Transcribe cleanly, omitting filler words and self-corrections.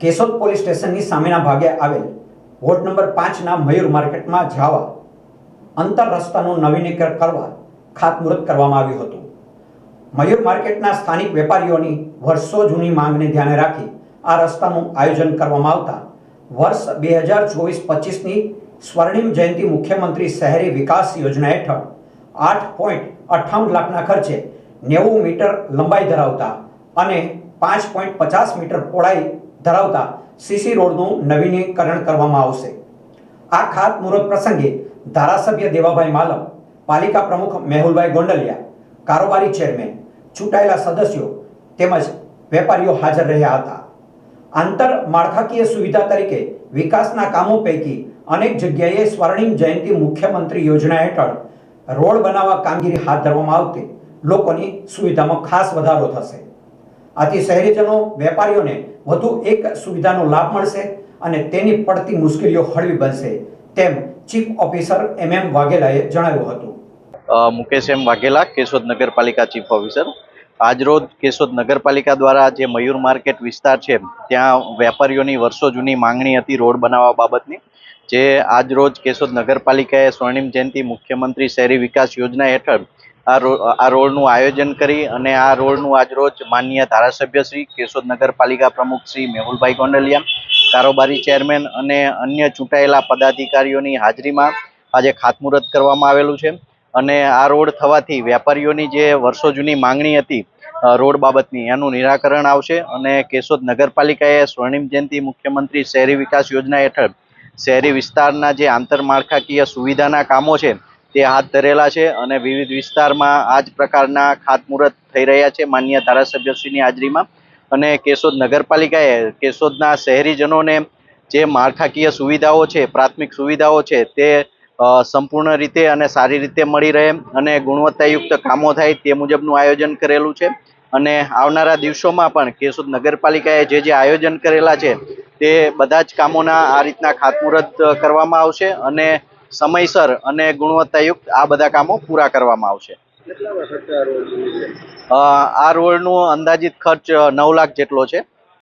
Keshod police સ્ટેશનની સામેના ભાગે આવેલ વોર્ડ નંબર 5ના મયુર માર્કેટમાં જવા અંતર રસ્તાનું નવીનીકરણ કરવા ખાતમુહૂર્ત કરવામાં આવ્યું હતું। મયુર માર્કેટના સ્થાનિક વેપારીઓની વર્ષો જૂની માંગને ધ્યાને રાખી આ રસ્તાનું આયોજન કરવામાં આવતા વર્ષ 2024-25ની સ્વર્ણિમ જયંતિ મુખ્યમંત્રી શહેરી વિકાસ યોજના હેઠળ 8.58 લાખના ખર્ચે 90 મીટર લંબાઈ ધરાવતા અને 5.50 મીટર પહોળાઈ ધરાવતા સીસી રોડનું નવીનીકરણ કરવામાં આવશે। આ ખાતમુહૂર્ત પ્રસંગે ધારાસભ્ય દેવાભાઈ માલમ, પાલિકા પ્રમુખ મેહુલભાઈ ગોંડલિયા, કારોબારી ચેરમેન, ચૂંટાયેલા સદસ્યો તેમજ વેપારીઓ હાજર રહ્યા હતા। આંતર માળખાકીય સુવિધા તરીકે વિકાસના કામો પૈકી અનેક જગ્યાએ સ્વર્ણિમ જયંતિ મુખ્યમંત્રી યોજના હેઠળ રોડ બનાવવા કામગીરી હાથ ધરવામાં આવતી લોકોની સુવિધામાં ખાસ વધારો થશે। આથી શહેરીજનો વેપારીઓને વધુ એક સુવિધાનો લાભ મળશે અને તેની પડતી મુશ્કેલીઓ હળવી બનશે તેમ ચીફ ઓફિસર MM વાઘેલાએ જણાવ્યું હતું। મુકેશ M વાઘેલા, કેશોદ નગરપાલિકા ચીફ ઓફિસર। આજરોજ કેશોદ નગરપાલિકા દ્વારા જે મયુર માર્કેટ વિસ્તાર છે ત્યાં વેપારીઓની વર્ષો જૂની માંગણી હતી રોડ બનાવવા બાબતની, જે આજરોજ કેશોદ નગરપાલિકાએ સ્વર્ણિમ જયંતિ મુખ્યમંત્રી શહેરી વિકાસ યોજના હેઠળ આ રોડનું આયોજન કરી અને આ રોડનું આજરોજ માનનીય ધારાસભ્ય શ્રી, કેશોદ નગરપાલિકા પ્રમુખ શ્રી મેહુલભાઈ ગોંડલિયા, કારોબારી ચેરમેન અને અન્ય ચૂંટાયેલા પદાધિકારીઓની હાજરીમાં આજે ખાતમુહૂર્ત કરવામાં આવેલું છે। અને આ રોડ થવાથી વેપારીઓની જે વર્ષો જૂની માંગણી હતી રોડ બાબતની એનું નિરાકરણ આવશે અને કેશોદ નગરપાલિકાએ સ્વર્ણિમ જયંતિ મુખ્યમંત્રી શહેરી વિકાસ યોજના હેઠળ શહેરી વિસ્તારના જે આંતરમાળખાકીય સુવિધાના કામો છે તે હાથ ધરેલા છે અને વિવિધ વિસ્તારમાં આ જ પ્રકારના ખાતમુહૂર્ત થઈ રહ્યા છે માનનીય ધારાસભ્યશ્રીની હાજરીમાં। અને કેશોદ નગરપાલિકાએ કેશોદના શહેરીજનોને જે માળખાકીય સુવિધાઓ છે, પ્રાથમિક સુવિધાઓ છે તે સંપૂર્ણ રીતે અને સારી રીતે મળી રહે અને ગુણવત્તાયુક્ત કામો થાય તે મુજબનું આયોજન કરેલું છે। અને આવનારા દિવસોમાં પણ કેશોદ નગરપાલિકાએ જે આયોજન કરેલા છે તે બધા જ કામોના આ રીતના ખાતમુહૂર્ત કરવામાં આવશે અને સમયસર અને ગુણવત્તાયુક્ત આ બધા કામો પૂરા કરવામાં આવશે। આ રોડનું અંદાજિત ખર્ચ 9 લાખ જેટલો છે।